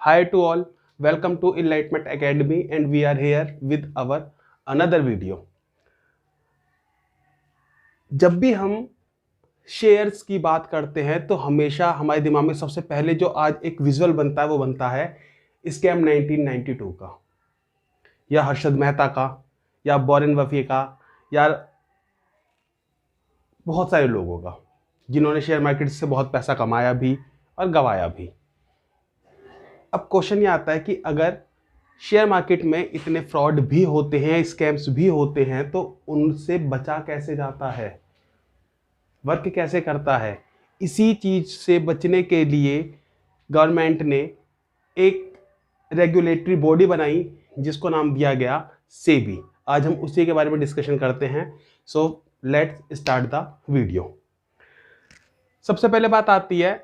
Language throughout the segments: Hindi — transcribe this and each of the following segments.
Hi to all, welcome to Enlightenment Academy and we are here with our another video. जब भी हम शेयर्स की बात करते हैं तो हमेशा हमारे दिमाग में सबसे पहले जो आज एक विजुअल बनता है वो बनता है स्कैम 1992 का, या हर्षद मेहता का, या वॉरेन बफे का, या बहुत सारे लोगों का जिन्होंने शेयर मार्केट से बहुत पैसा कमाया भी और गंवाया भी। अब क्वेश्चन ये आता है कि अगर शेयर मार्केट में इतने फ्रॉड भी होते हैं, स्कैम्स भी होते हैं, तो उनसे बचा कैसे जाता है, वर्क कैसे करता है। इसी चीज़ से बचने के लिए गवर्नमेंट ने एक रेगुलेटरी बॉडी बनाई जिसको नाम दिया गया सेबी। आज हम उसी के बारे में डिस्कशन करते हैं। So let's start the video. सबसे पहले बात आती है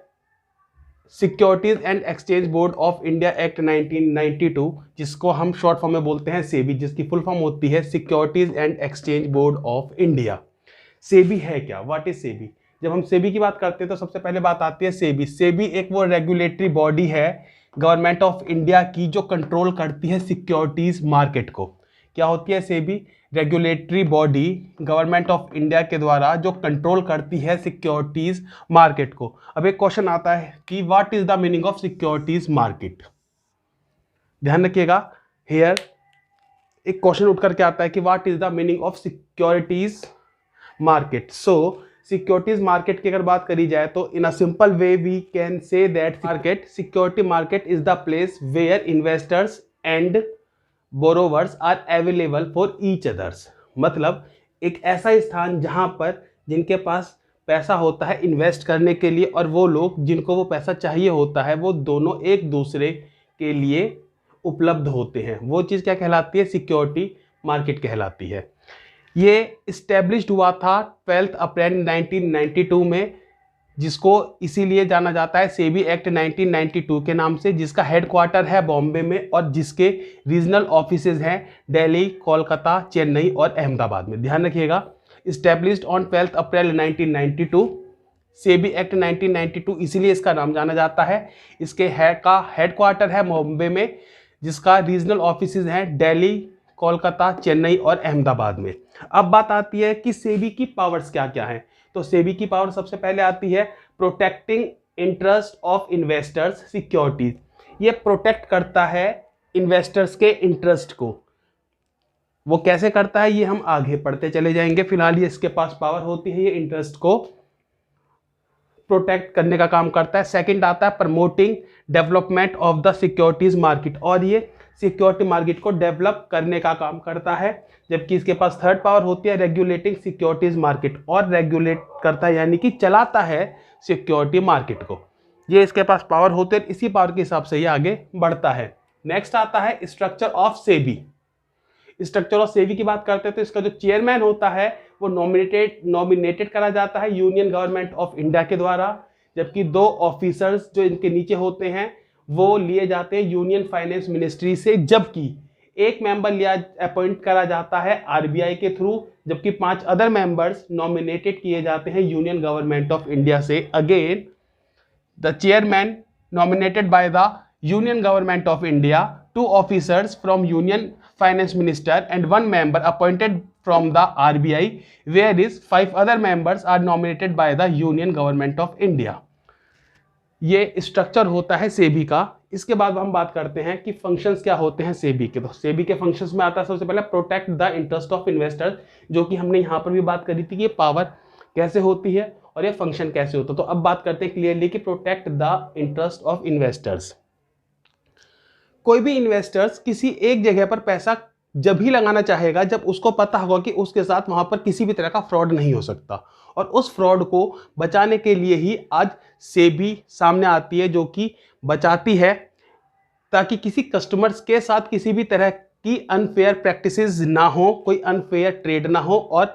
securities and exchange board of India act 1992, जिसको हम शॉर्ट फॉर्म में बोलते हैं सेबी, जिसकी फुल फॉर्म होती है securities and exchange board of India. SEBI है क्या, व्हाट इज सेबी? जब हम सेबी की बात करते हैं तो सबसे पहले बात आती है सेबी। सेबी एक वो रेगुलेटरी बॉडी है गवर्नमेंट ऑफ इंडिया की जो कंट्रोल करती है सिक्योरिटीज मार्केट को। क्या होती है SEBI? Regulatory body government of India के द्वारा जो कंट्रोल करती है सिक्योरिटीज मार्केट को। अब एक क्वेश्चन आता है कि what is the meaning of securities market. ध्यान रखिएगा, हियर एक क्वेश्चन उठ करके आता है कि what is the meaning of securities market. So securities market की अगर बात करी जाए तो in a simple way we can say that market, security market is the place where investors and borrowers are available for each others. मतलब एक ऐसा स्थान जहां पर जिनके पास पैसा होता है इन्वेस्ट करने के लिए और वो लोग जिनको वो पैसा चाहिए होता है, वो दोनों एक दूसरे के लिए उपलब्ध होते हैं। वो चीज़ क्या कहलाती है? सिक्योरिटी मार्केट कहलाती है। ये इस्टेब्लिश्ड हुआ था 12 अप्रैल 1992 में, जिसको इसीलिए जाना जाता है सेबी एक्ट 1992 के नाम से, जिसका हेडक्वार्टर है बॉम्बे में और जिसके रीजनल ऑफिसेज हैं दिल्ली, कोलकाता, चेन्नई और अहमदाबाद में। ध्यान रखिएगा, established on 12 April 1992, SEBI act 1992, इसीलिए इसका नाम जाना जाता है। इसके हेडक्वार्टर है बॉम्बे में, जिसका रीजनल ऑफिसेज हैं दिल्ली, कोलकाता, चेन्नई और अहमदाबाद में। अब बात आती है कि सेबी की पावर्स क्या क्या हैं। तो सेबी की पावर सबसे पहले आती है protecting interest of investors securities. ये प्रोटेक्ट करता है इन्वेस्टर्स के इंटरेस्ट को। वो कैसे करता है ये हम आगे पढ़ते चले जाएंगे। फिलहाल ये इसके पास पावर होती है, ये इंटरेस्ट को प्रोटेक्ट करने का काम करता है। सेकंड आता है promoting development of the securities market, और ये सिक्योरिटी मार्केट को डेवलप करने का काम करता है। जबकि इसके पास थर्ड पावर होती है रेगुलेटिंग सिक्योरिटीज मार्केट, और रेगुलेट करता है यानी कि चलाता है सिक्योरिटी मार्केट को। ये इसके पास पावर होते हैं, इसी पावर के हिसाब से ये आगे बढ़ता है। नेक्स्ट आता है structure of SEBI. Structure of SEBI की बात करते हैं तो इसका जो चेयरमैन होता है वो नॉमिनेटेड करा जाता है यूनियन गवर्नमेंट ऑफ इंडिया के द्वारा, जबकि 2 ऑफिसर्स जो इनके नीचे होते हैं वो लिए जाते हैं यूनियन फाइनेंस मिनिस्ट्री से, जबकि एक मेंबर लिया अपॉइंट करा जाता है आरबीआई के थ्रू, जबकि 5 अदर मेंबर्स नॉमिनेटेड किए जाते हैं यूनियन गवर्नमेंट ऑफ इंडिया से। Again the chairman nominated by the union government of India, 2 officers from union finance minister and 1 member appointed from the RBI, whereas 5 other members are nominated by the Union Government of India. ये स्ट्रक्चर होता है सेबी का। इसके बाद हम बात करते हैं कि फंक्शंस क्या होते हैं सेबी के। तो सेबी के फंक्शंस में आता है सबसे पहले protect the interest of investors, जो कि हमने यहाँ पर भी बात करी थी कि ये पावर कैसे होती है और ये फंक्शन कैसे होता है। तो अब बात करते हैं क्लियरली कि protect the interest of investors. कोई भी इन्वेस्टर्स किसी एक जगह पर पैसा जब ही लगाना चाहेगा जब उसको पता होगा कि उसके साथ वहां पर किसी भी तरह का फ्रॉड नहीं हो सकता, और उस फ्रॉड को बचाने के लिए ही आज सेबी सामने आती है, जो कि बचाती है ताकि किसी कस्टमर्स के साथ किसी भी तरह की अनफेयर प्रैक्टिसेस ना हो, कोई अनफेयर ट्रेड ना हो और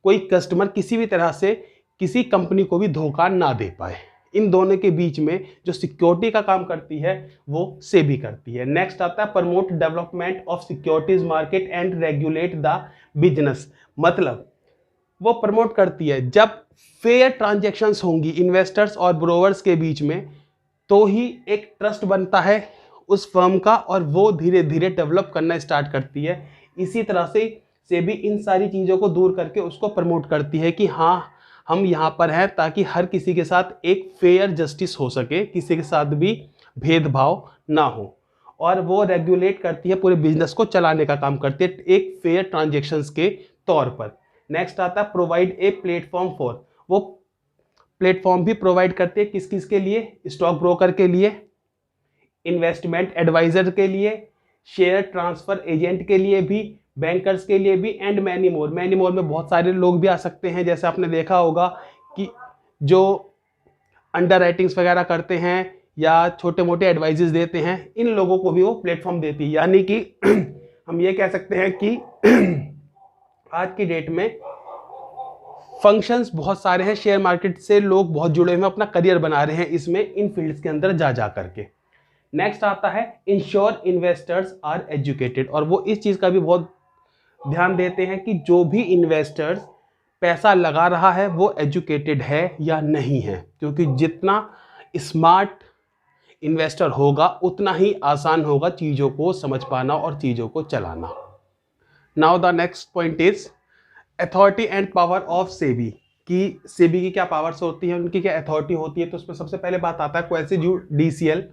कोई कस्टमर किसी भी तरह से किसी कंपनी को भी धोखा ना दे पाए। इन दोनों के बीच में जो सिक्योरिटी का काम करती है वो सेबी करती है। नेक्स्ट आता है promote development of securities market and regulate the business. मतलब वो प्रमोट करती है जब फेयर ट्रांजैक्शंस होंगी इन्वेस्टर्स और ब्रोवर्स के बीच में, तो ही एक ट्रस्ट बनता है उस फर्म का और वो धीरे धीरे डेवलप करना स्टार्ट करती है। इसी तरह से सेबी इन सारी चीज़ों को दूर करके उसको प्रमोट करती है कि हाँ हम यहाँ पर हैं ताकि हर किसी के साथ एक फेयर जस्टिस हो सके, किसी के साथ भी भेदभाव ना हो, और वो रेगुलेट करती है, पूरे बिजनेस को चलाने का काम करती है एक फेयर ट्रांजेक्शन्स के तौर पर। नेक्स्ट आता है प्रोवाइड ए प्लेटफॉर्म फॉर, वो प्लेटफॉर्म भी प्रोवाइड करती है किस किस के लिए, स्टॉक ब्रोकर के लिए, इन्वेस्टमेंट एडवाइजर के लिए, शेयर ट्रांसफर एजेंट के लिए भी, बैंकर्स के लिए भी, and many more. Many more में बहुत सारे लोग भी आ सकते हैं, जैसे आपने देखा होगा कि जो अंडर राइटिंग्स वगैरह करते हैं या छोटे मोटे एडवाइजेस देते हैं, इन लोगों को भी वो प्लेटफॉर्म देती है। यानी कि हम ये कह सकते हैं कि आज की डेट में फंक्शंस बहुत सारे हैं, शेयर मार्केट से लोग बहुत जुड़े हुए हैं, अपना करियर बना रहे हैं इसमें, इन फील्ड्स के अंदर जा करके। नेक्स्ट आता है इंश्योर इन्वेस्टर्स आर एजुकेटेड, और वो इस चीज़ का भी बहुत ध्यान देते हैं कि जो भी इन्वेस्टर्स पैसा लगा रहा है वो एजुकेटेड है या नहीं है, क्योंकि जितना स्मार्ट इन्वेस्टर होगा उतना ही आसान होगा चीज़ों को समझ पाना और चीज़ों को चलाना। Now the next point is authority and power of SEBI, कि सेबी की क्या पावर्स होती है, उनकी क्या अथॉरिटी होती है। तो उसमें सबसे पहले बात आता है क्वेसी जुडिशियल।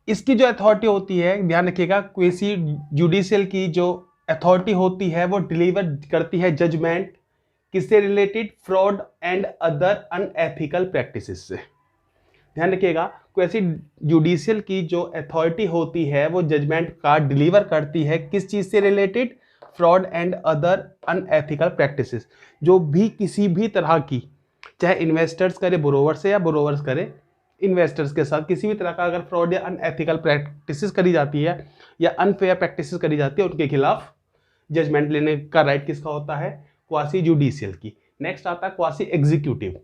इसकी जो अथॉरिटी होती है, ध्यान रखिएगा, क्वेसी जुडिशियल की जो अथॉरिटी होती है वो डिलीवर करती है जजमेंट किससे related, fraud and other unethical practices से। ध्यान रखिएगा, क्वेसी जुडिशियल की जो अथॉरिटी होती है वो जजमेंट का डिलीवर करती है किस चीज़ से related, fraud and other unethical practices. जो भी किसी भी तरह की, चाहे इन्वेस्टर्स करे बोरोवर से या बोरोवर्स करे इन्वेस्टर्स के साथ, किसी भी तरह का अगर फ्रॉड या अनएथिकल प्रैक्टिसेस करी जाती है या अनफेयर प्रैक्टिसेस करी जाती है, उनके खिलाफ जजमेंट लेने का राइट किसका होता है, क्वासी जुडिशियल की। नेक्स्ट आता है क्वासी एग्जीक्यूटिव।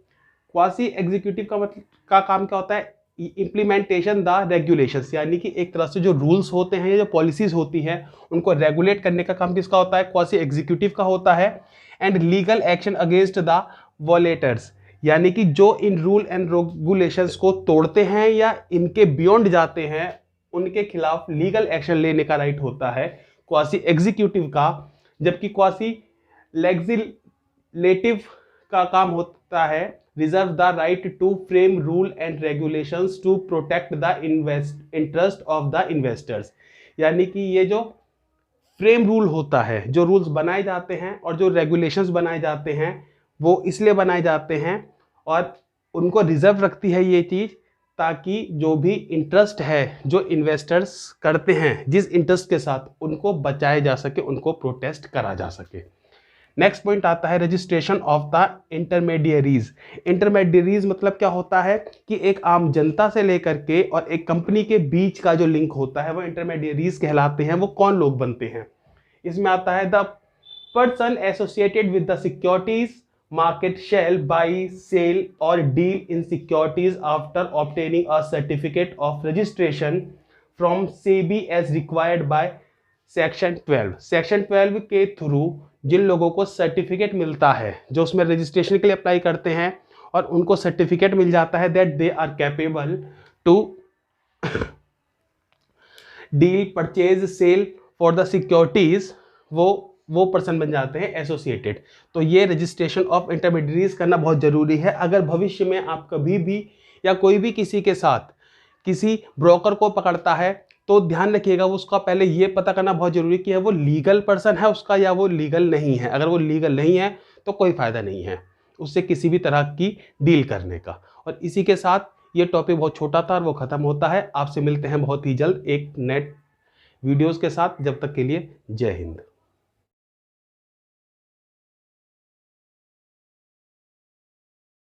क्वासी एग्जीक्यूटिव का मतलब का काम क्या होता है, इम्प्लीमेंटेशन द रेगुलेशंस, यानी कि एक तरह से जो रूल्स होते हैं, जो पॉलिसीज होती है, उनको रेगुलेट करने का काम किसका होता है, क्वासी एग्जीक्यूटिव का होता है। And legal action against the violators, यानी कि जो इन रूल एंड रेगुलेशंस को तोड़ते हैं या इनके बियॉन्ड जाते हैं, उनके खिलाफ लीगल एक्शन लेने का राइट होता है क्वासी एग्जीक्यूटिव का। जबकि क्वासी लेजिस्लेटिव का काम होता है reserve the right to frame rule and regulations to protect the interest of the investors, यानी कि ये जो फ्रेम रूल होता है, जो रूल्स बनाए जाते हैं और जो रेगुलेशंस बनाए जाते हैं, वो इसलिए बनाए जाते हैं और उनको रिजर्व रखती है ये चीज़, ताकि जो भी इंटरेस्ट है जो इन्वेस्टर्स करते हैं जिस इंटरेस्ट के साथ, उनको बचाया जा सके, उनको प्रोटेस्ट करा जा सके। नेक्स्ट पॉइंट आता है registration of the intermediaries. Intermediaries मतलब क्या होता है कि एक आम जनता से लेकर के और एक कंपनी के बीच का जो लिंक होता है वो इंटरमीडियरीज कहलाते हैं। वो कौन लोग बनते हैं, इसमें आता है the person associated with the securities market shall buy, sell or deal in securities after obtaining a certificate of registration from SEBI as required by section 12। Section 12 के थ्रू जिन लोगों को सर्टिफिकेट मिलता है, जो उसमें रजिस्ट्रेशन के लिए अप्लाई करते हैं और उनको सर्टिफिकेट मिल जाता है that they are capable to deal, purchase, sale for the securities, वो पर्सन बन जाते हैं एसोसिएटेड। तो ये रजिस्ट्रेशन ऑफ इंटरमीडियरीज करना बहुत ज़रूरी है। अगर भविष्य में आप कभी भी या कोई भी किसी के साथ किसी ब्रोकर को पकड़ता है तो ध्यान रखिएगा उसका पहले ये पता करना बहुत ज़रूरी कि है वो लीगल पर्सन है उसका या वो लीगल नहीं है। अगर वो लीगल नहीं है तो कोई फ़ायदा नहीं है उससे किसी भी तरह की डील करने का। और इसी के साथ ये टॉपिक बहुत छोटा था और वो ख़त्म होता है। आपसे मिलते हैं बहुत ही जल्द एक नेट वीडियोज़ के साथ। जब तक के लिए जय हिंद।